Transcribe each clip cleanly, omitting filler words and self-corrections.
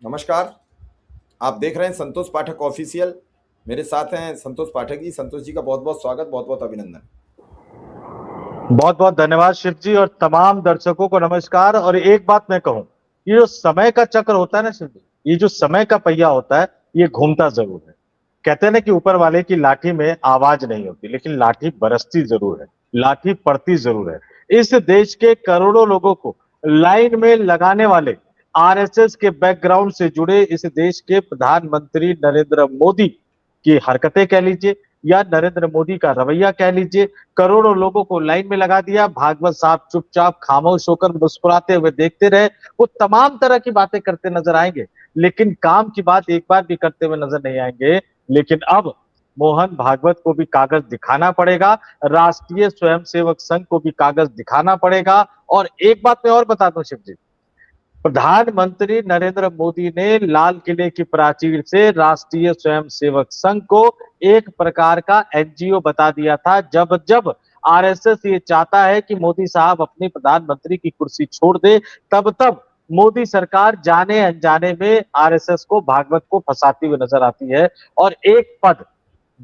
नमस्कार। आप देख रहे हैं संतोष पाठक ऑफिशियल। मेरे साथ हैं संतोष पाठक जी। संतोष जी का बहुत बहुत स्वागत, बहुत बहुत अभिनंदन। बहुत बहुत धन्यवाद शिव जी और तमाम दर्शकों को नमस्कार। और एक बात मैं कहूं, ये जो समय का चक्र होता है ना शिव जी, ये जो समय का पहिया होता है, ये घूमता जरूर है। कहते हैं ना कि ऊपर वाले की लाठी में आवाज नहीं होती, लेकिन लाठी बरसती जरूर है, लाठी पड़ती जरूर है। इस देश के करोड़ों लोगों को लाइन में लगाने वाले आरएसएस के बैकग्राउंड से जुड़े इस देश के प्रधानमंत्री नरेंद्र मोदी की हरकतें कह लीजिए या नरेंद्र मोदी का रवैया कह लीजिए, करोड़ों लोगों को लाइन में लगा दिया। भागवत साहब चुपचाप खामोश होकर मुस्कुराते हुए देखते रहे। वो तमाम तरह की बातें करते नजर आएंगे, लेकिन काम की बात एक बार भी करते हुए नजर नहीं आएंगे। लेकिन अब मोहन भागवत को भी कागज दिखाना पड़ेगा, राष्ट्रीय स्वयंसेवक संघ को भी कागज दिखाना पड़ेगा। और एक बात मैं और बता दूं शिव जी, प्रधानमंत्री नरेंद्र मोदी ने लाल किले की प्राचीर से राष्ट्रीय स्वयंसेवक संघ को एक प्रकार का एनजीओ बता दिया था। जब जब आरएसएस ये चाहता है कि मोदी साहब अपनी प्रधानमंत्री की कुर्सी छोड़ दे, तब तब मोदी सरकार जाने अनजाने में आरएसएस को, भागवत को फंसाती हुई नजर आती है। और एक पद,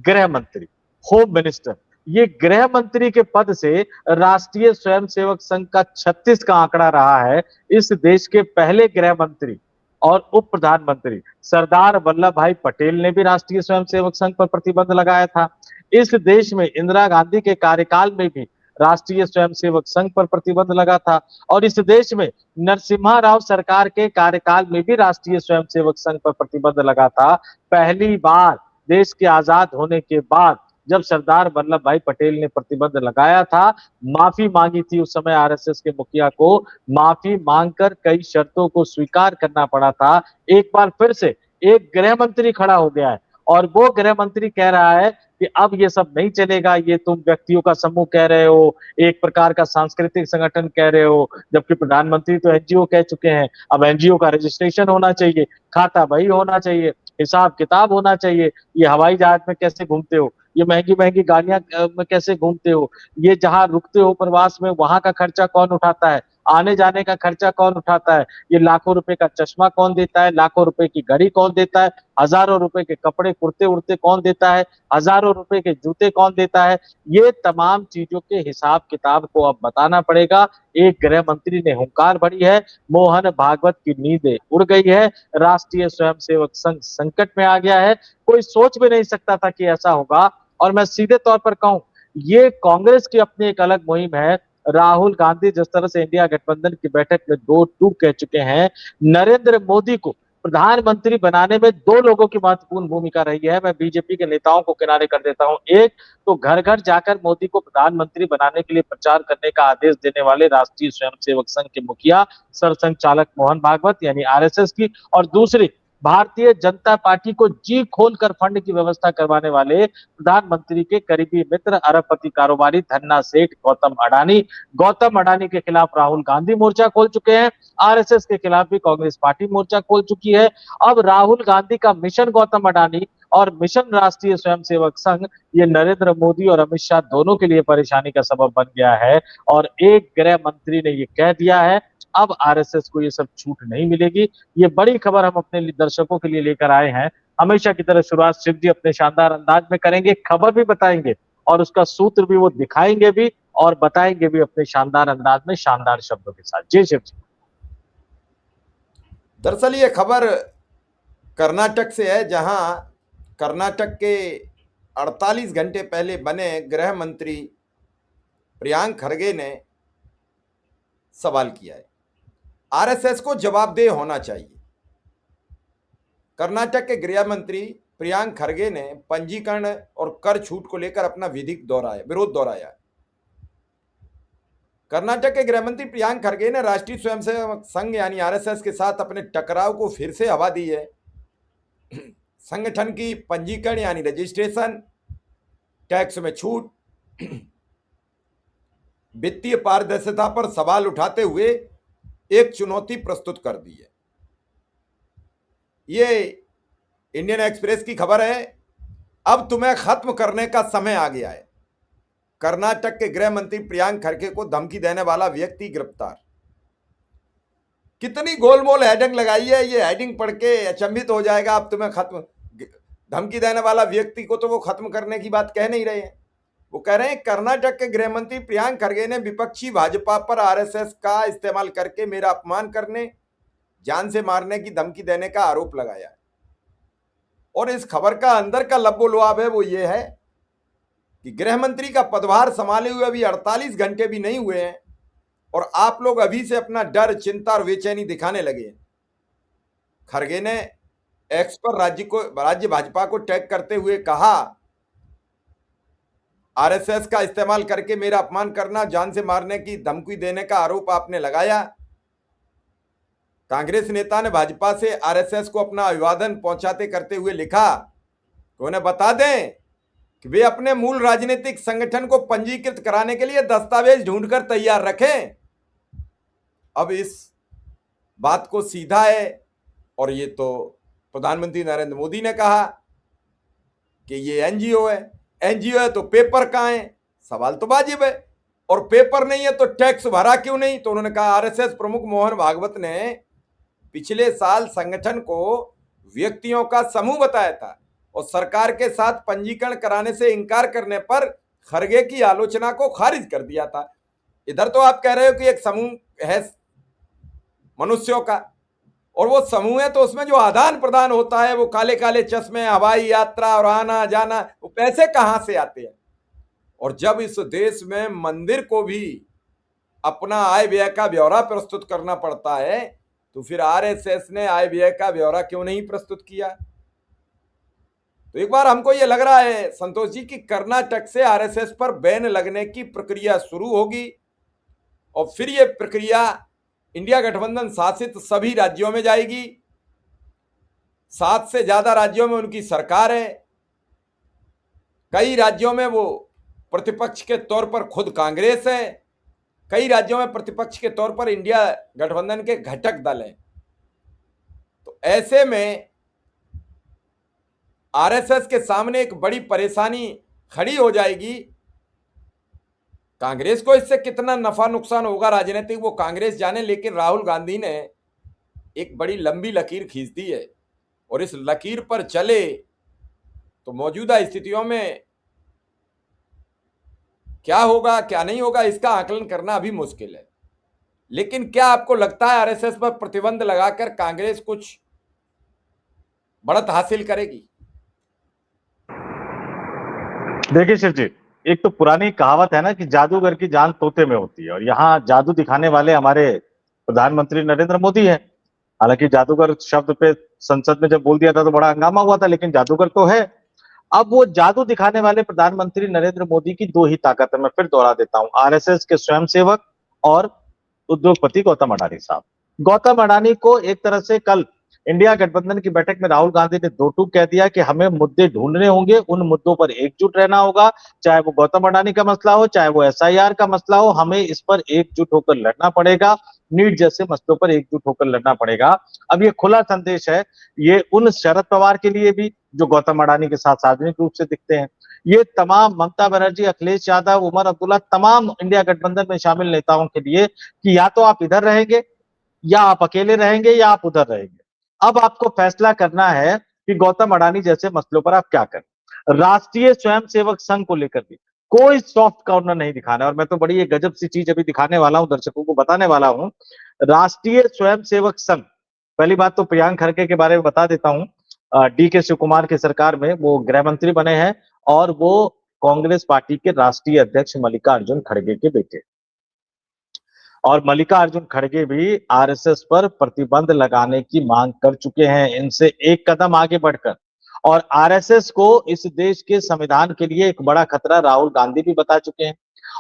गृह मंत्री, होम मिनिस्टर, ये गृह मंत्री के पद से राष्ट्रीय स्वयंसेवक संघ का 36 का आंकड़ा रहा है। इस देश के पहले गृह मंत्री और उप प्रधानमंत्री सरदार वल्लभ भाई पटेल ने भी राष्ट्रीय स्वयंसेवक संघ पर प्रतिबंध लगाया था। इस देश में इंदिरा गांधी के कार्यकाल में भी राष्ट्रीय स्वयंसेवक संघ पर प्रतिबंध लगा था। और इस देश में नरसिम्हा राव सरकार के कार्यकाल में भी राष्ट्रीय स्वयंसेवक संघ पर प्रतिबंध लगा था। पहली बार देश के आजाद होने के बाद जब सरदार वल्लभ भाई पटेल ने प्रतिबंध लगाया था, माफी मांगी थी उस समय आरएसएस के मुखिया को, माफी मांगकर कई शर्तों को स्वीकार करना पड़ा था। एक बार फिर से एक गृह मंत्री खड़ा हो गया है और वो गृह मंत्री कह रहा है कि अब ये सब नहीं चलेगा, ये तुम व्यक्तियों का समूह कह रहे हो, एक प्रकार का सांस्कृतिक संगठन कह रहे हो, जबकि प्रधानमंत्री तो एनजीओ कह चुके हैं। अब एनजीओ का रजिस्ट्रेशन होना चाहिए, खाता बही होना चाहिए, हिसाब किताब होना चाहिए। ये हवाई जहाज में कैसे घूमते हो, ये महंगी महंगी गाड़ियां में कैसे घूमते हो, ये जहां रुकते हो प्रवास में वहां का खर्चा कौन उठाता है, आने जाने का खर्चा कौन उठाता है, ये लाखों रुपए का चश्मा कौन देता है, लाखों रुपए की घड़ी कौन देता है, हजारों रुपए के कपड़े कुर्ते उड़ते कौन देता है, हजारों रुपए के जूते कौन देता है। ये तमाम चीजों के हिसाब किताब को अब बताना पड़ेगा। एक गृह मंत्री ने हुंकार भरी है, मोहन भागवत की नींदें उड़ गई है, राष्ट्रीय स्वयंसेवक संघ संकट में आ गया है। कोई सोच भी नहीं सकता था कि ऐसा होगा। और मैं सीधे तौर पर कहूं, ये कांग्रेस की अपनी एक अलग मुहिम है। राहुल गांधी जिस तरह से इंडिया गठबंधन की बैठक में दो टूक कह चुके हैं, नरेंद्र मोदी को प्रधानमंत्री बनाने में दो लोगों की महत्वपूर्ण भूमिका रही है। मैं बीजेपी के नेताओं को किनारे कर देता हूं। एक तो घर घर जाकर मोदी को प्रधानमंत्री बनाने के लिए प्रचार करने का आदेश देने वाले राष्ट्रीय स्वयंसेवक संघ के मुखिया सरसंघचालक मोहन भागवत यानी आरएसएस की, और दूसरी भारतीय जनता पार्टी को जी खोलकर फंड की व्यवस्था करवाने वाले प्रधानमंत्री के करीबी मित्र अरबपति कारोबारी धन्ना सेठ गौतम अडानी के खिलाफ राहुल गांधी मोर्चा खोल चुके हैं। आरएसएस के खिलाफ भी कांग्रेस पार्टी मोर्चा खोल चुकी है। अब राहुल गांधी का मिशन गौतम अडानी और मिशन राष्ट्रीय स्वयंसेवक संघ, ये नरेंद्र मोदी और अमित शाह दोनों के लिए परेशानी का सबब बन गया है। और एक गृह मंत्री ने ये कह दिया है, अब आरएसएस को ये सब छूट नहीं मिलेगी। ये बड़ी खबर हम अपने दर्शकों के लिए लेकर आए हैं। हमेशा की तरह शुरुआत शिव जी अपने शानदार अंदाज में करेंगे, खबर भी बताएंगे और उसका सूत्र भी वो दिखाएंगे भी और बताएंगे भी अपने शानदार अंदाज में, शानदार शब्दों के साथ। जी शिव जी। दरअसल ये खबर कर्नाटक से है, जहां कर्नाटक के 48 घंटे पहले बने गृह मंत्री प्रियांक खरगे ने सवाल किया है, आरएसएस को जवाबदेह होना चाहिए। कर्नाटक के गृह मंत्री प्रियांक खरगे ने पंजीकरण और कर छूट को लेकर अपना विरोध दोहराया। कर्नाटक के गृह मंत्री प्रियांक खरगे ने राष्ट्रीय स्वयंसेवक संघ यानी आरएसएस के साथ अपने टकराव को फिर से हवा दी है। संगठन की पंजीकरण यानी रजिस्ट्रेशन, टैक्स में छूट, वित्तीय पारदर्शिता पर सवाल उठाते हुए एक चुनौती प्रस्तुत कर दी है। ये इंडियन एक्सप्रेस की खबर है। अब तुम्हें खत्म करने का समय आ गया है। कर्नाटक के गृह मंत्री प्रियांक खरगे को धमकी देने वाला व्यक्ति गिरफ्तार। कितनी गोलमोल हेडिंग लगाई है, ये हेडिंग पढ़ के अचंभित हो जाएगा। अब तुम्हें खत्म, धमकी देने वाला व्यक्ति को तो वो खत्म करने की बात कह नहीं रहे हैं। वो कह रहे हैं कर्नाटक के गृह मंत्री प्रियांक खड़गे ने विपक्षी भाजपा पर आरएसएस का इस्तेमाल करके मेरा अपमान करने, जान से मारने की धमकी देने का आरोप लगाया है। और इस खबर का अंदर का लब्बो-लुआब है वो ये है कि गृह मंत्री का पदभार संभाले हुए अभी 48 घंटे भी नहीं हुए हैं और आप लोग अभी से अपना डर, चिंता और बेचैनी दिखाने लगे हैं। खड़गे ने एक्स पर राज्य भाजपा को टैग करते हुए कहा, आरएसएस का इस्तेमाल करके मेरा अपमान करना, जान से मारने की धमकी देने का आरोप आपने लगाया। कांग्रेस नेता ने भाजपा से आरएसएस को अपना अभिवादन पहुंचाते करते हुए लिखा कि उन्हें बता दें कि वे अपने मूल राजनीतिक संगठन को पंजीकृत कराने के लिए दस्तावेज ढूंढकर तैयार रखें। अब इस बात को सीधा है और ये तो प्रधानमंत्री नरेंद्र मोदी ने कहा कि ये एनजीओ है। एनजीओ है तो पेपर कहाँ है? सवाल तो वाजिब है। और पेपर नहीं है तो टैक्स भरा क्यों नहीं? तो उन्होंने कहा आरएसएस प्रमुख मोहन भागवत ने पिछले साल संगठन को व्यक्तियों का समूह बताया था और सरकार के साथ पंजीकरण कराने से इनकार करने पर खड़गे की आलोचना को खारिज कर दिया था। इधर तो आप कह रहे हो कि एक समूह है मनुष्यों का और वो समूह है तो उसमें जो आदान प्रदान होता है, वो काले काले चश्मे, हवाई यात्रा और आना जाना, वो पैसे कहां से आते हैं? और जब इस देश में मंदिर को भी अपना आय व्यय का ब्यौरा प्रस्तुत करना पड़ता है तो फिर आरएसएस ने आय व्यय का ब्यौरा क्यों नहीं प्रस्तुत किया? तो एक बार हमको ये लग रहा है संतोष जी कि कर्नाटक से आरएसएस पर बैन लगने की प्रक्रिया शुरू होगी और फिर ये प्रक्रिया इंडिया गठबंधन शासित सभी राज्यों में जाएगी। 7 से ज्यादा राज्यों में उनकी सरकार है। कई राज्यों में वो प्रतिपक्ष के तौर पर खुद कांग्रेस है, कई राज्यों में प्रतिपक्ष के तौर पर इंडिया गठबंधन के घटक दल हैं। तो ऐसे में आरएसएस के सामने एक बड़ी परेशानी खड़ी हो जाएगी। कांग्रेस को इससे कितना नफा नुकसान होगा राजनीतिक, वो कांग्रेस जाने, लेकिन राहुल गांधी ने एक बड़ी लंबी लकीर खींच दी है और इस लकीर पर चले तो मौजूदा स्थितियों में क्या होगा क्या नहीं होगा इसका आकलन करना अभी मुश्किल है। लेकिन क्या आपको लगता है आरएसएस पर प्रतिबंध लगाकर कांग्रेस कुछ बढ़त हासिल करेगी? देखिए शिव जी, एक तो पुरानी कहावत है ना कि जादूगर की जान तोते में होती है और यहाँ जादू दिखाने वाले हमारे प्रधानमंत्री नरेंद्र मोदी है। हालांकि जादूगर शब्द पे संसद में जब बोल दिया था तो बड़ा हंगामा हुआ था, लेकिन जादूगर तो है। अब वो जादू दिखाने वाले प्रधानमंत्री नरेंद्र मोदी की दो ही ताकत है, मैं फिर दोहरा देता हूं, आरएसएस के स्वयंसेवक और उद्योगपति गौतम अडानी साहब। गौतम अडानी को एक तरह से कल इंडिया गठबंधन की बैठक में राहुल गांधी ने दो टूक कह दिया कि हमें मुद्दे ढूंढने होंगे, उन मुद्दों पर एकजुट रहना होगा, चाहे वो गौतम अडानी का मसला हो, चाहे वो एसआईआर का मसला हो, हमें इस पर एकजुट होकर लड़ना पड़ेगा, नीट जैसे मसलों पर एकजुट होकर लड़ना पड़ेगा। अब ये खुला संदेश है, ये उन शरद पवार के लिए भी जो गौतम अडानी के साथ सार्वजनिक रूप से दिखते हैं, ये तमाम ममता बनर्जी, अखिलेश यादव, उमर अब्दुल्ला, तमाम इंडिया गठबंधन में शामिल नेताओं के लिए कि या तो आप इधर रहेंगे या आप अकेले रहेंगे या आप उधर रहेंगे। अब आपको फैसला करना है कि गौतम अडानी जैसे मसलों पर आप क्या करें। राष्ट्रीय स्वयंसेवक संघ को लेकर भी कोई सॉफ्ट कॉर्नर नहीं दिखाना है और मैं तो बड़ी एक गजब सी चीज अभी दिखाने वाला हूं, दर्शकों को बताने वाला हूं। राष्ट्रीय स्वयंसेवक संघ, पहली बात तो प्रियांक खड़गे के बारे में बता देता हूं। डीके शिव कुमार की सरकार में वो गृह मंत्री बने हैं और वो कांग्रेस पार्टी के राष्ट्रीय अध्यक्ष मल्लिकार्जुन खड़गे के बेटे, और मल्लिकार्जुन खड़गे भी आरएसएस पर प्रतिबंध लगाने की मांग कर चुके हैं, इनसे एक कदम आगे बढ़कर। और आरएसएस को इस देश के संविधान के लिए एक बड़ा खतरा राहुल गांधी भी बता चुके हैं।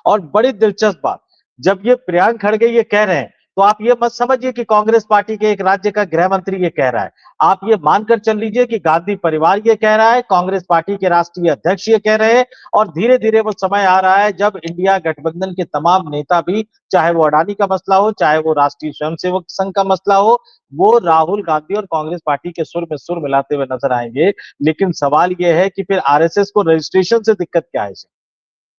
और बड़ी दिलचस्प बात, जब ये प्रियांक खड़गे ये कह रहे हैं तो आप ये मत समझिए कि कांग्रेस पार्टी के एक राज्य का गृह मंत्री ये कह रहा है, आप ये मानकर चल लीजिए कि गांधी परिवार ये कह रहा है, कांग्रेस पार्टी के राष्ट्रीय अध्यक्ष ये कह रहे हैं। और धीरे धीरे वो समय आ रहा है जब इंडिया गठबंधन के तमाम नेता भी, चाहे वो अडानी का मसला हो, चाहे वो राष्ट्रीय स्वयंसेवक संघ का मसला हो, वो राहुल गांधी और कांग्रेस पार्टी के सुर में सुर मिलाते हुए नजर आएंगे। लेकिन सवाल यह है कि फिर आरएसएस को रजिस्ट्रेशन से दिक्कत क्या है,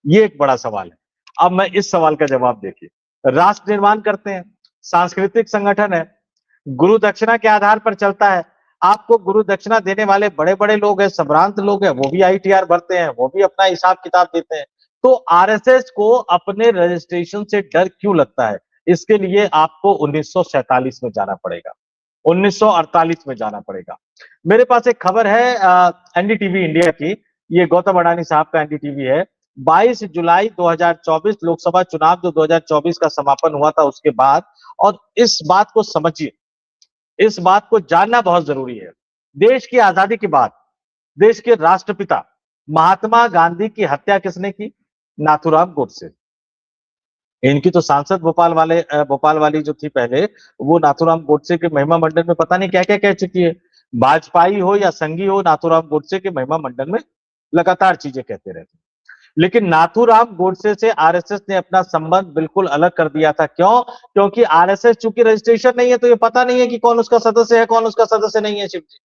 ये एक बड़ा सवाल है। अब मैं इस सवाल का जवाब, देखिए, राष्ट्र निर्माण करते हैं, सांस्कृतिक संगठन है, गुरु दक्षिणा के आधार पर चलता है। आपको गुरु दक्षिणा देने वाले बड़े बड़े लोग हैं, संभ्रांत लोग हैं, वो भी आईटीआर भरते हैं, वो भी अपना हिसाब किताब देते हैं। तो आरएसएस को अपने रजिस्ट्रेशन से डर क्यों लगता है? इसके लिए आपको 1947 में जाना पड़ेगा, 1948 में जाना पड़ेगा। मेरे पास एक खबर है एनडीटीवी इंडिया की, ये गौतम अडानी साहब का एनडीटीवी है। 22 जुलाई 2024 लोकसभा चुनाव जो 2024 का समापन हुआ था उसके बाद, और इस बात को समझिए, इस बात को जानना बहुत जरूरी है। देश की आजादी के बाद देश के राष्ट्रपिता महात्मा गांधी की हत्या किसने की? नाथूराम गोडसे। इनकी तो सांसद भोपाल वाली जो थी पहले, वो नाथूराम गोडसे के महिमा मंडन में पता नहीं क्या क्या कह चुकी है। वाजपेयी हो या संघी हो, नाथूराम गोडसे के महिमा मंडन में लगातार चीजें कहते रहते। लेकिन नाथूराम गोडसे से आरएसएस ने अपना संबंध बिल्कुल अलग कर दिया था। क्यों? क्योंकि आरएसएस चूंकि रजिस्ट्रेशन नहीं है, तो ये पता नहीं है कि कौन उसका सदस्य है, कौन उसका सदस्य नहीं है। शिव जी,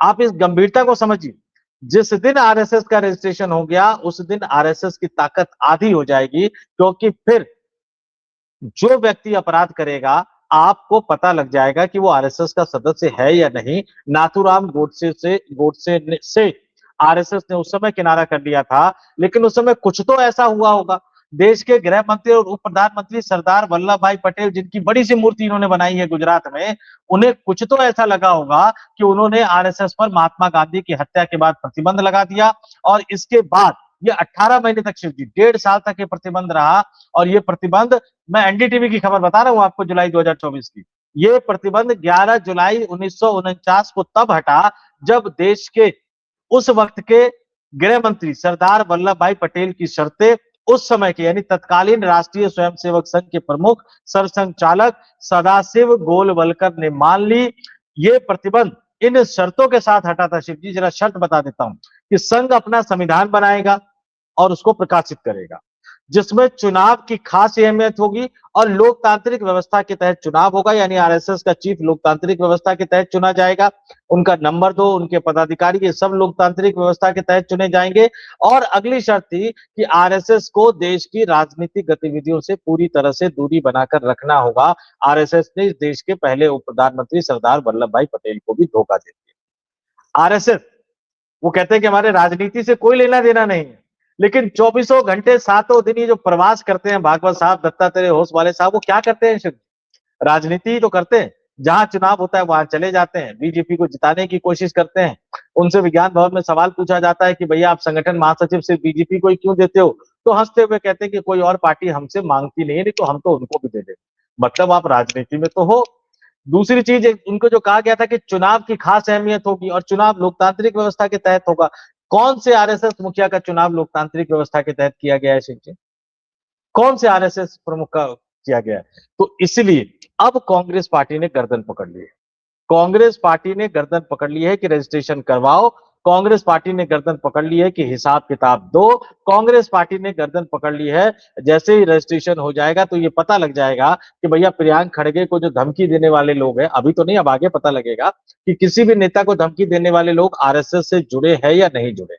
आप इस गंभीरता को समझिए। जिस दिन आरएसएस का रजिस्ट्रेशन हो गया, उस दिन आरएसएस की ताकत आधी हो जाएगी, क्योंकि फिर जो व्यक्ति अपराध करेगा, आपको पता लग जाएगा कि वो आरएसएस का सदस्य है या नहीं। नाथूराम गोडसे आरएसएस ने उस समय किनारा कर लिया था, लेकिन उस समय कुछ तो ऐसा हुआ होगा। देश के गृह मंत्री और उप प्रधानमंत्री सरदार वल्लभ भाई पटेल, जिनकी बड़ी सी मूर्ति इन्होंने बनाई है गुजरात में, उन्हें कुछ तो ऐसा लगा होगा कि उन्होंने आरएसएस पर महात्मा गांधी की हत्या के बाद प्रतिबंध लगा दिया। और इसके बाद ये 18 महीने तक, शिव जी, 1.5 साल तक ये प्रतिबंध रहा। और ये प्रतिबंध, मैं एनडीटीवी की खबर बता रहा हूं आपको, जुलाई 2024 की। ये प्रतिबंध 11 जुलाई 1949 को तब हटा जब देश के उस वक्त के गृह मंत्री सरदार वल्लभ भाई पटेल की शर्तें उस समय के, यानी तत्कालीन राष्ट्रीय स्वयंसेवक संघ के प्रमुख सरसंघचालक सदाशिव गोलवलकर ने मान ली। ये प्रतिबंध इन शर्तों के साथ हटा था। शिव जी, जरा शर्त बता देता हूं कि संघ अपना संविधान बनाएगा और उसको प्रकाशित करेगा, जिसमें चुनाव की खास अहमियत होगी और लोकतांत्रिक व्यवस्था के तहत चुनाव होगा। यानी आरएसएस का चीफ लोकतांत्रिक व्यवस्था के तहत चुना जाएगा, उनका नंबर 2, उनके पदाधिकारी, ये सब लोकतांत्रिक व्यवस्था के तहत चुने जाएंगे। और अगली शर्त थी कि आरएसएस को देश की राजनीतिक गतिविधियों से पूरी तरह से दूरी बनाकर रखना होगा। आरएसएस ने इस देश के पहले उप प्रधानमंत्री सरदार वल्लभ भाई पटेल को भी धोखा दे दिया। आरएसएस, वो कहते हैं कि हमारे राजनीति से कोई लेना देना नहीं है, लेकिन 24 घंटे 7 दिन ये जो प्रवास करते हैं भागवत साहब, दत्तात्रेय होश वाले साहब, वो क्या करते हैं? राजनीति ही तो करते हैं। जहां चुनाव होता है वहां चले जाते हैं, बीजेपी को जिताने की कोशिश करते हैं। उनसे विज्ञान भवन में सवाल पूछा जाता है कि भैया आप संगठन महासचिव से बीजेपी को ही क्यों देते हो, तो हंसते हुए कहते हैं कि कोई और पार्टी हमसे मांगती नहीं है, नहीं तो हम तो उनको भी दे देते। मतलब आप राजनीति में तो हो। दूसरी चीज, उनको जो कहा गया था कि चुनाव की खास अहमियत होगी और चुनाव लोकतांत्रिक व्यवस्था के तहत होगा। कौन से आरएसएस मुखिया का चुनाव लोकतांत्रिक व्यवस्था के तहत किया गया है? शिव जी, कौन से आरएसएस प्रमुख का किया गया है? तो इसलिए अब कांग्रेस पार्टी ने गर्दन पकड़ ली है। कांग्रेस पार्टी ने गर्दन पकड़ ली है कि रजिस्ट्रेशन करवाओ। कांग्रेस पार्टी ने गर्दन पकड़ ली है कि हिसाब किताब दो। कांग्रेस पार्टी ने गर्दन पकड़ ली है, जैसे ही रजिस्ट्रेशन हो जाएगा तो ये पता लग जाएगा कि भैया प्रियांक खड़गे को जो धमकी देने वाले लोग हैं, अभी तो नहीं, अब आगे पता लगेगा कि किसी भी नेता को धमकी देने वाले लोग आरएसएस से जुड़े हैं या नहीं जुड़े।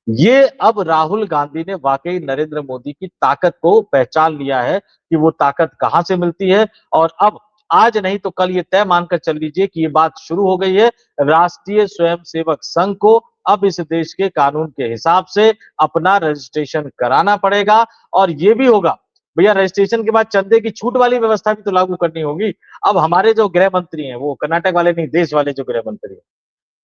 ये अब राहुल गांधी ने वाकई नरेंद्र मोदी की ताकत को पहचान लिया है कि वो ताकत कहां से मिलती है। और अब आज नहीं तो कल ये तय मानकर चल लीजिए कि ये बात शुरू हो गई है। राष्ट्रीय स्वयंसेवक संघ को अब इस देश के कानून के हिसाब से अपना रजिस्ट्रेशन कराना पड़ेगा। और ये भी होगा भैया, रजिस्ट्रेशन के बाद चंदे की छूट वाली व्यवस्था भी तो लागू करनी होगी। अब हमारे जो गृह मंत्री हैं, वो कर्नाटक वाले नहीं, देश वाले जो गृह मंत्री हैं,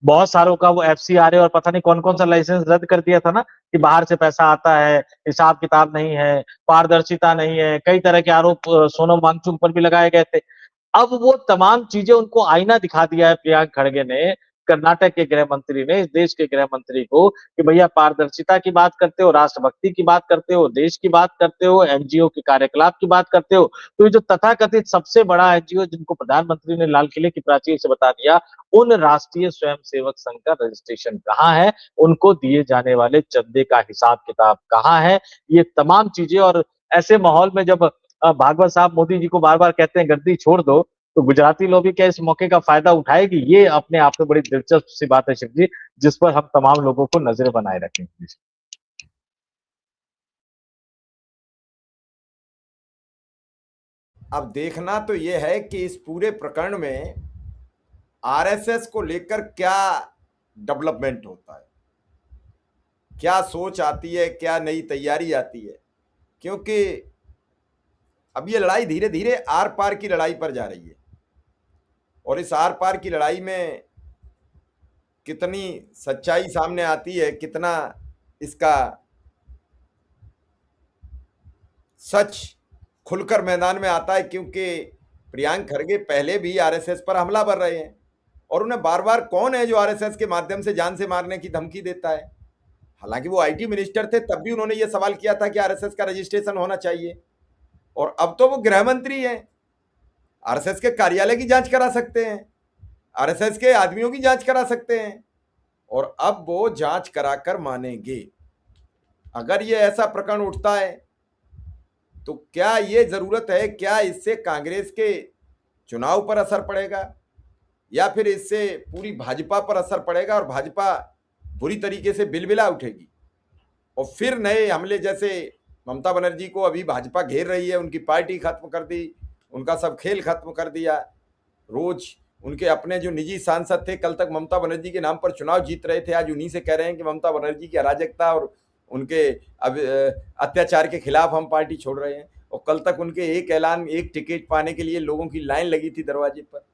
बहुत सारों का वो एफसीआरए और पता नहीं कौन कौन सा लाइसेंस रद्द कर दिया था ना, कि बाहर से पैसा आता है, हिसाब किताब नहीं है, पारदर्शिता नहीं है, कई तरह के आरोप सोनम वांगचुक पर भी लगाए गए थे। अब वो तमाम चीजें उनको आईना दिखा दिया है प्रियांक खड़गे ने, कर्नाटक के गृह मंत्री ने, इस देश के गृह मंत्री को, कि भैया पारदर्शिता की बात करते हो, राष्ट्रभक्ति की बात करते हो, देश की बात करते हो, एनजीओ के कार्यकलाप की बात करते हो, तो ये जो तथाकथित सबसे बड़ा एनजीओ जिनको प्रधानमंत्री ने लाल किले की प्राचीर से बता दिया, उन राष्ट्रीय स्वयंसेवक संघ का रजिस्ट्रेशन कहाँ है, उनको दिए जाने वाले चंदे का हिसाब किताब कहाँ है, ये तमाम चीजें। और ऐसे माहौल में जब भागवत साहब मोदी जी को बार बार कहते हैं गद्दी छोड़ दो, तो गुजराती लॉबी क्या इस मौके का फायदा उठाएगी? ये अपने आप में बड़ी दिलचस्प सी बात है शिव जी, जिस पर हम तमाम लोगों को नजर बनाए रखेंगे। अब देखना तो ये है कि इस पूरे प्रकरण में आरएसएस को लेकर क्या डेवलपमेंट होता है, क्या सोच आती है, क्या नई तैयारी आती है, क्योंकि अब ये लड़ाई धीरे धीरे आर पार की लड़ाई पर जा रही है और इस आर पार की लड़ाई में कितनी सच्चाई सामने आती है, कितना इसका सच खुलकर मैदान में आता है, क्योंकि प्रियांक खरगे पहले भी आरएसएस पर हमला कर रहे हैं और उन्हें बार बार कौन है जो आरएसएस के माध्यम से जान से मारने की धमकी देता है। हालांकि वो आईटी मिनिस्टर थे, तब भी उन्होंने ये सवाल किया था कि आरएसएस का रजिस्ट्रेशन होना चाहिए, और अब तो वो गृह मंत्री हैं, आरएसएस के कार्यालय की जांच करा सकते हैं, आरएसएस के आदमियों की जांच करा सकते हैं, और अब वो जांच कराकर मानेंगे। अगर ये ऐसा प्रकरण उठता है तो क्या ये जरूरत है, क्या इससे कांग्रेस के चुनाव पर असर पड़ेगा या फिर इससे पूरी भाजपा पर असर पड़ेगा और भाजपा बुरी तरीके से बिलबिला उठेगी और फिर नए हमले, जैसे ममता बनर्जी को अभी भाजपा घेर रही है, उनकी पार्टी खत्म कर दी, उनका सब खेल खत्म कर दिया, रोज उनके अपने जो निजी सांसद थे, कल तक ममता बनर्जी के नाम पर चुनाव जीत रहे थे, आज उन्हीं से कह रहे हैं कि ममता बनर्जी की अराजकता और उनके अत्याचार के खिलाफ हम पार्टी छोड़ रहे हैं, और कल तक उनके एक ऐलान, एक टिकट पाने के लिए लोगों की लाइन लगी थी दरवाजे पर।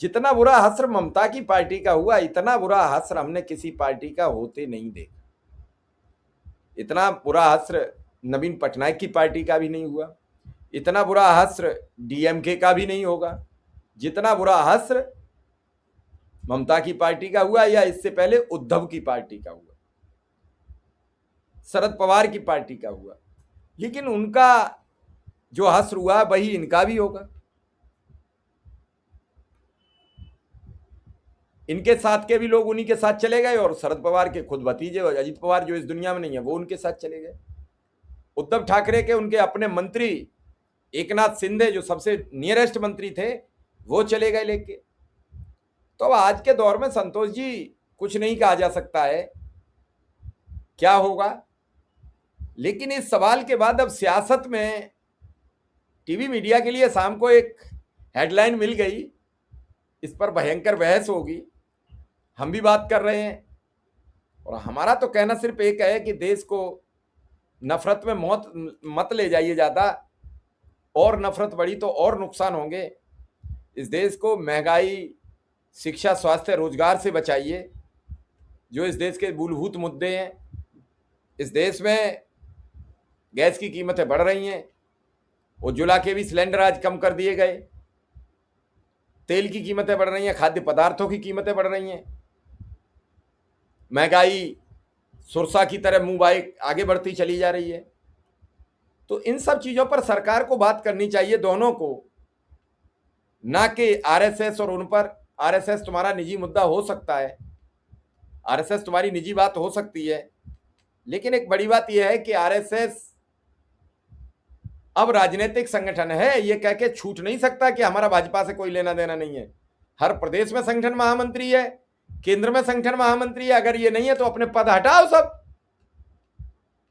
जितना बुरा हश्र ममता की पार्टी का हुआ, इतना बुरा हश्र हमने किसी पार्टी का होते नहीं देखा। इतना बुरा हश्र नवीन पटनायक की पार्टी का भी नहीं हुआ, इतना बुरा हश्र डीएमके का भी नहीं होगा, जितना बुरा हश्र ममता की पार्टी का हुआ या इससे पहले उद्धव की पार्टी का हुआ, शरद पवार की पार्टी का हुआ। लेकिन उनका जो हश्र हुआ वही इनका भी होगा। इनके साथ के भी लोग उन्हीं के साथ चले गए और शरद पवार के खुद भतीजे अजित पवार जो इस दुनिया में नहीं है वो उनके साथ चले गए। उद्धव ठाकरे के उनके अपने मंत्री एकनाथ शिंदे जो सबसे नियरेस्ट मंत्री थे वो चले गए लेके। तो आज के दौर में संतोष जी कुछ नहीं कहा जा सकता है क्या होगा, लेकिन इस सवाल के बाद अब सियासत में टीवी मीडिया के लिए शाम को एक हेडलाइन मिल गई, इस पर भयंकर बहस होगी, हम भी बात कर रहे हैं और हमारा तो कहना सिर्फ एक है कि देश को नफरत में मौत मत ले जाइए ज़्यादा, और नफरत बढ़ी तो और नुकसान होंगे। इस देश को महंगाई, शिक्षा, स्वास्थ्य, रोजगार से बचाइए, जो इस देश के मूलभूत मुद्दे हैं। इस देश में गैस की कीमतें बढ़ रही हैं, उज्ज्वला के भी सिलेंडर आज कम कर दिए गए, तेल की कीमतें बढ़ रही हैं, खाद्य पदार्थों की कीमतें बढ़ रही हैं, महंगाई सुरसा की तरह मुंह बाई आगे बढ़ती चली जा रही है। तो इन सब चीज़ों पर सरकार को बात करनी चाहिए, दोनों को, ना कि आरएसएस और उन पर। आरएसएस तुम्हारा निजी मुद्दा हो सकता है, आरएसएस तुम्हारी निजी बात हो सकती है, लेकिन एक बड़ी बात यह है कि आरएसएस अब राजनीतिक संगठन है, ये कह के छूट नहीं सकता कि हमारा भाजपा से कोई लेना देना नहीं है। हर प्रदेश में संगठन महामंत्री है, केंद्र में संगठन महामंत्री है, अगर ये नहीं है तो अपने पद हटाओ सब।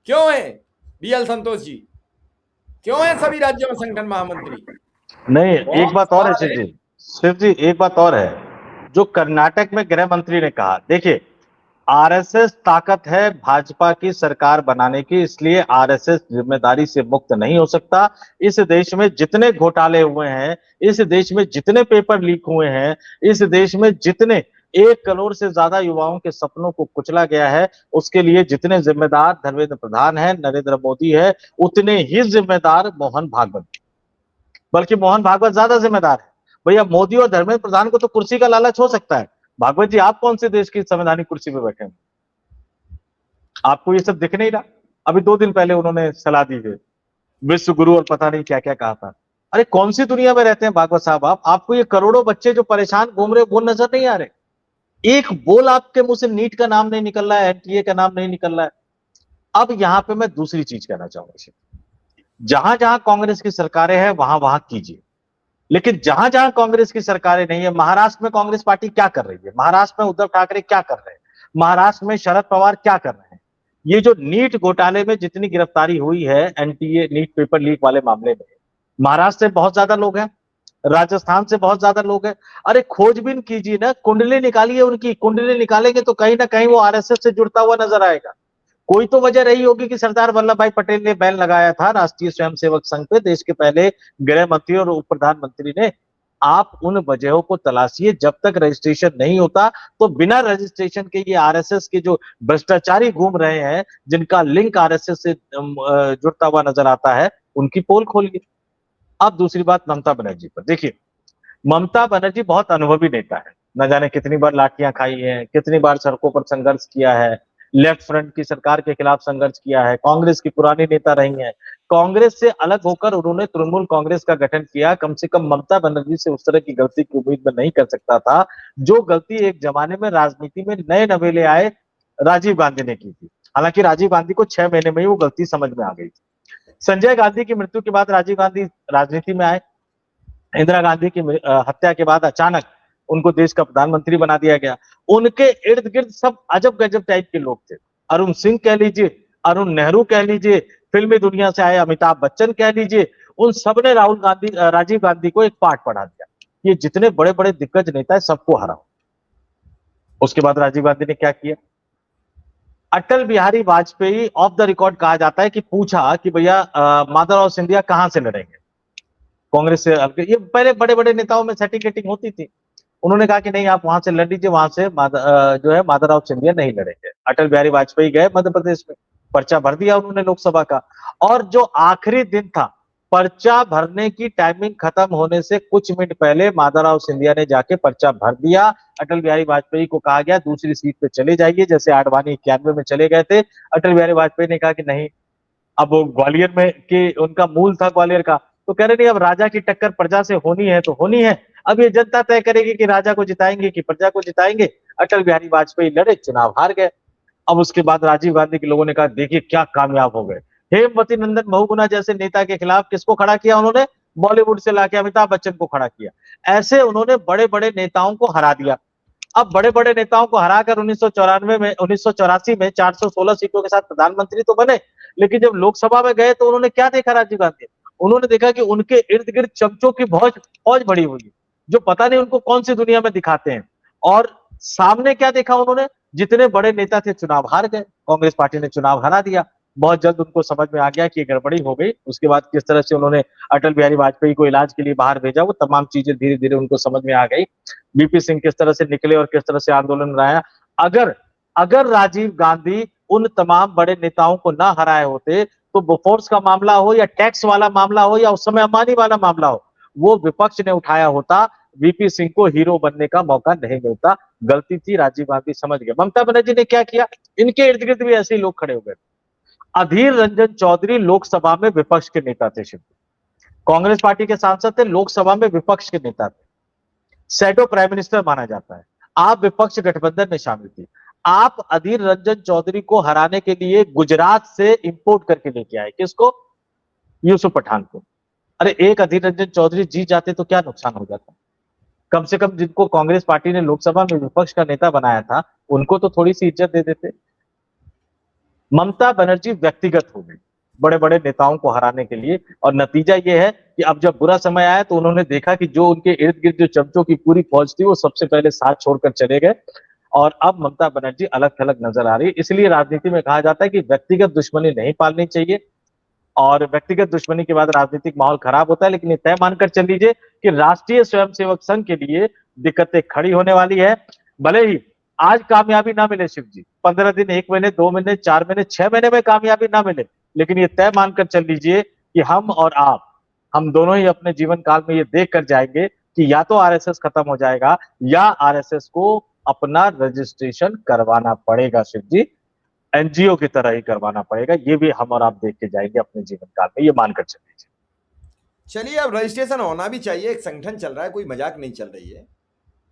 क्यों है बीएल संतोष जी, क्यों है सभी राज्यों में संगठन महामंत्री? नहीं, एक बात और है शिव जी, एक बात और है जो कर्नाटक में गृह मंत्री ने कहा। देखिए, आरएसएस ताकत है भाजपा की सरकार बनाने की, इसलिए आरएसएस जिम्मेदारी से मुक्त नहीं हो सकता। इस देश में जितने घोटाले हुए हैं, इस देश में जितने पेपर लीक हुए हैं, इस देश में जितने 1 करोड़ से ज्यादा युवाओं के सपनों को कुचला गया है, उसके लिए जितने जिम्मेदार धर्मेंद्र प्रधान है, नरेंद्र मोदी है, उतने ही जिम्मेदार मोहन भागवत, बल्कि मोहन भागवत ज्यादा जिम्मेदार है। भैया, मोदी और धर्मेंद्र प्रधान को तो कुर्सी का लालच हो सकता है, भागवत जी आप कौन से देश की संवैधानिक कुर्सी पे बैठे हैं? आपको ये सब दिख नहीं रहा? अभी 2 दिन पहले उन्होंने सलाह दी है, विश्व गुरु और पता नहीं क्या क्या कहा था। अरे कौन सी दुनिया में रहते हैं भागवत साहब आप? आपको ये करोड़ों बच्चे जो परेशान घूम रहे वो नजर नहीं आ रहे? एक बोल आपके मुंह से नीट का नाम नहीं निकल रहा है, एनटीए का नाम नहीं निकल रहा है। अब यहां पे मैं दूसरी चीज कहना चाहूंगा, जहां जहां कांग्रेस की सरकारें हैं वहां वहां कीजिए, लेकिन जहां जहां कांग्रेस की सरकारें नहीं है, महाराष्ट्र में कांग्रेस पार्टी क्या कर रही है, महाराष्ट्र में उद्धव ठाकरे क्या कर रहे हैं, महाराष्ट्र में शरद पवार क्या कर रहे हैं? ये जो नीट घोटाले में जितनी गिरफ्तारी हुई है, एनटीए नीट पेपर लीक वाले मामले में, महाराष्ट्र से बहुत ज्यादा लोग हैं, राजस्थान से बहुत ज्यादा लोग हैं। अरे खोजबीन कीजिए ना, कुंडली निकालिए उनकी, कुंडली निकालेंगे तो कहीं ना कहीं वो आरएसएस से जुड़ता हुआ नजर आएगा। कोई तो वजह रही होगी कि सरदार वल्लभ भाई पटेल ने बैन लगाया था राष्ट्रीय स्वयंसेवक संघ पे, देश के पहले गृह मंत्री और उप प्रधानमंत्री ने। आप उन वजहों को तलाशिए, जब तक रजिस्ट्रेशन नहीं होता तो बिना रजिस्ट्रेशन के ये आरएसएस के जो भ्रष्टाचारी घूम रहे हैं, जिनका लिंक आरएसएस से जुड़ता हुआ नजर आता है, उनकी पोल खोलिए। अब दूसरी बात ममता बनर्जी पर देखिए, ममता बनर्जी बहुत अनुभवी नेता है, न जाने कितनी बार लाठियां खाई हैं, कितनी बार सड़कों पर संघर्ष किया है, लेफ्ट फ्रंट की सरकार के खिलाफ संघर्ष किया है, कांग्रेस की पुरानी नेता रही हैं। कांग्रेस से अलग होकर उन्होंने तृणमूल कांग्रेस का गठन किया। कम से कम ममता बनर्जी से उस तरह की गलती की उम्मीद में नहीं कर सकता था, जो गलती एक जमाने में राजनीति में नए नवेले आए राजीव गांधी ने की थी। हालांकि राजीव गांधी को 6 महीने में ही वो गलती समझ में आ गई थी। संजय गांधी की मृत्यु के बाद राजीव गांधी राजनीति में आए। इंदिरा गांधी की हत्या के बाद अचानक उनको देश का प्रधानमंत्री बना दिया गया। उनके इर्द गिर्द सब अजब गजब टाइप के लोग थे। अरुण सिंह कह लीजिए, अरुण नेहरू कह लीजिए, फिल्मी दुनिया से आए अमिताभ बच्चन कह लीजिए, उन सब ने राजीव गांधी को एक पाठ पढ़ा दिया। ये जितने बड़े बड़े दिग्गज नेता है सबको हराओ। उसके बाद राजीव गांधी ने क्या किया? Atal Bihari Vajpayee off the record कहा जाता है कि पूछा कि भैया माधवराव सिंधिया कहां से लड़ेंगे कांग्रेस से। ये पहले बड़े बड़े नेताओं में सेटिंग गेटिंग होती थी। उन्होंने कहा कि नहीं, आप वहां से लड़ लीजिए, वहां से जो है माधवराव सिंधिया नहीं लड़ेंगे। अटल बिहारी वाजपेयी गए मध्य प्रदेश में, पर्चा भर दिया उन्होंने लोकसभा का। और जो आखिरी दिन था, पर्चा भरने की टाइमिंग खत्म होने से कुछ मिनट पहले माधवराव सिंधिया ने जाके पर्चा भर दिया। अटल बिहारी वाजपेयी को कहा गया दूसरी सीट पे चले जाइए, जैसे आडवाणी 91 में चले गए थे। अटल बिहारी वाजपेयी ने कहा कि नहीं, अब वो ग्वालियर में के उनका मूल था ग्वालियर का, तो कह रहे नहीं, अब राजा की टक्कर प्रजा से होनी है तो होनी है। अब ये जनता तय करेगी कि राजा को जिताएंगे कि प्रजा को जिताएंगे। अटल बिहारी वाजपेयी लड़े, चुनाव हार गए। अब उसके बाद राजीव गांधी के लोगों ने कहा देखिए क्या कामयाब हो गए। हेमवती नंदन बहुगुणा जैसे नेता के खिलाफ किसको खड़ा किया उन्होंने? बॉलीवुड से लाके अमिताभ बच्चन को खड़ा किया। ऐसे उन्होंने बड़े बड़े नेताओं को हरा दिया। अब बड़े बड़े नेताओं को हराकर 1984 में 416 सीटों के साथ प्रधानमंत्री तो बने, लेकिन जब लोकसभा में गए तो उन्होंने क्या देखा राजीव गांधी? उन्होंने देखा कि उनके इर्द गिर्द चमचों की फौज भरी हुई है, जो पता नहीं उनको कौन सी दुनिया में दिखाते हैं। और सामने क्या देखा उन्होंने? जितने बड़े नेता थे चुनाव हार गए, कांग्रेस पार्टी ने चुनाव हरा दिया। बहुत जल्द उनको समझ में आ गया कि गड़बड़ी हो गई। उसके बाद किस तरह से उन्होंने अटल बिहारी वाजपेयी को इलाज के लिए बाहर भेजा, वो तमाम चीजें धीरे धीरे उनको समझ में आ गई। बीपी सिंह किस तरह से निकले और किस तरह से आंदोलन रहा। अगर अगर राजीव गांधी उन तमाम बड़े नेताओं को ना हराए होते तो बोफोर्स का मामला हो या टैक्स वाला मामला हो या उस समय अंबानी वाला मामला हो, वो विपक्ष ने उठाया होता। वीपी सिंह को हीरो बनने का मौका नहीं मिलता। गलती थी, राजीव गांधी समझ गए। ममता बनर्जी ने क्या किया? इनके इर्द गिर्द भी ऐसे ही लोग खड़े हो गए। अधीर रंजन चौधरी लोकसभा में विपक्ष के नेता थे, शिव, कांग्रेस पार्टी के सांसद थे, लोकसभा में विपक्ष के नेता थे, शैडो प्राइम मिनिस्टर माना जाता है। आप विपक्ष गठबंधन में शामिल थी। आप अधीर रंजन चौधरी को हराने के लिए गुजरात से इंपोर्ट करके लेके आए, किसको? यूसुफ पठान को। अरे एक अधीर रंजन चौधरी जीत जाते तो क्या नुकसान हो जाता? कम से कम जिनको कांग्रेस पार्टी ने लोकसभा में विपक्ष का नेता बनाया था, उनको तो थोड़ी सी इज्जत दे देते। ममता बनर्जी व्यक्तिगत हो गई बड़े बड़े नेताओं को हराने के लिए, और नतीजा यह है कि अब जब बुरा समय आया तो उन्होंने देखा कि जो उनके इर्द गिर्द जो चमचों की पूरी फौज थी वो सबसे पहले साथ छोड़कर चले गए। और अब ममता बनर्जी अलग थलग नजर आ रही है। इसलिए राजनीति में कहा जाता है कि व्यक्तिगत दुश्मनी नहीं पालनी चाहिए, और व्यक्तिगत दुश्मनी के बाद राजनीतिक माहौल खराब होता है। लेकिन ये तय मानकर चल लीजिए कि राष्ट्रीय स्वयंसेवक संघ के लिए दिक्कतें खड़ी होने वाली है। भले ही आज कामयाबी ना मिले शिव जी, 15 दिन, 1 महीने, 2 महीने, 4 महीने, 6 महीने में कामयाबी ना मिले, लेकिन ये तय मानकर चल लीजिए कि हम और आप, हम दोनों ही अपने जीवन काल में ये देख कर जाएंगे कि या तो आरएसएस खत्म हो जाएगा या आरएसएस को अपना रजिस्ट्रेशन करवाना पड़ेगा। शिव जी, एनजीओ की तरह ही करवाना पड़ेगा। ये भी हम और आप देख के जाएंगे अपने जीवन काल में, ये मानकर चल लीजिए। चलिए, अब रजिस्ट्रेशन होना भी चाहिए। एक संगठन चल रहा है, कोई मजाक नहीं चल रही है,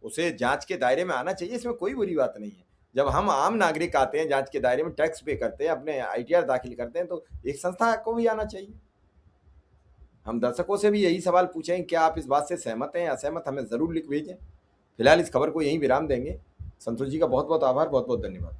उसे जांच के दायरे में आना चाहिए। इसमें कोई बुरी बात नहीं है। जब हम आम नागरिक आते हैं जांच के दायरे में, टैक्स पे करते हैं, अपने आईटीआर दाखिल करते हैं, तो एक संस्था को भी आना चाहिए। हम दर्शकों से भी यही सवाल पूछें, क्या आप इस बात से सहमत हैं या असहमत? हमें ज़रूर लिख भेजें। फिलहाल इस खबर को यहीं विराम देंगे। संतोष जी का बहुत बहुत आभार, बहुत बहुत धन्यवाद।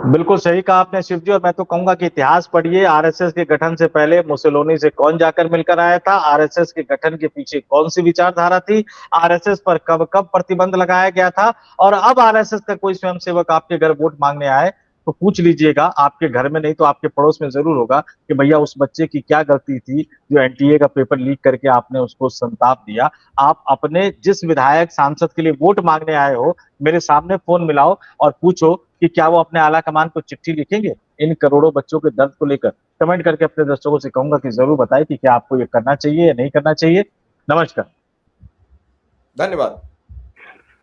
बिल्कुल सही कहा आपने शिव जी। और मैं तो कहूंगा कि इतिहास पढ़िए, आरएसएस के गठन से पहले मुसोलिनी से कौन जाकर मिलकर आया था, आरएसएस के गठन के पीछे कौन सी विचारधारा थी, आरएसएस पर कब कब प्रतिबंध लगाया गया था। और अब आरएसएस का कोई स्वयंसेवक आपके घर वोट मांगने आए तो पूछ लीजिएगा, आपके घर में नहीं तो आपके पड़ोस में जरूर होगा, कि भैया उस बच्चे की क्या गलती थी जो एनटीए का पेपर लीक करके आपने उसको संताप दिया। आप अपने जिस विधायक सांसद के लिए वोट मांगने आए हो, मेरे सामने फोन मिलाओ और पूछो कि क्या वो अपने आला कमान को चिट्ठी लिखेंगे इन करोड़ों बच्चों के दर्द को लेकर। कमेंट करके अपने दर्शकों से कहूंगा कि जरूर बताएं कि क्या आपको ये करना चाहिए या नहीं करना चाहिए। नमस्कार। धन्यवाद।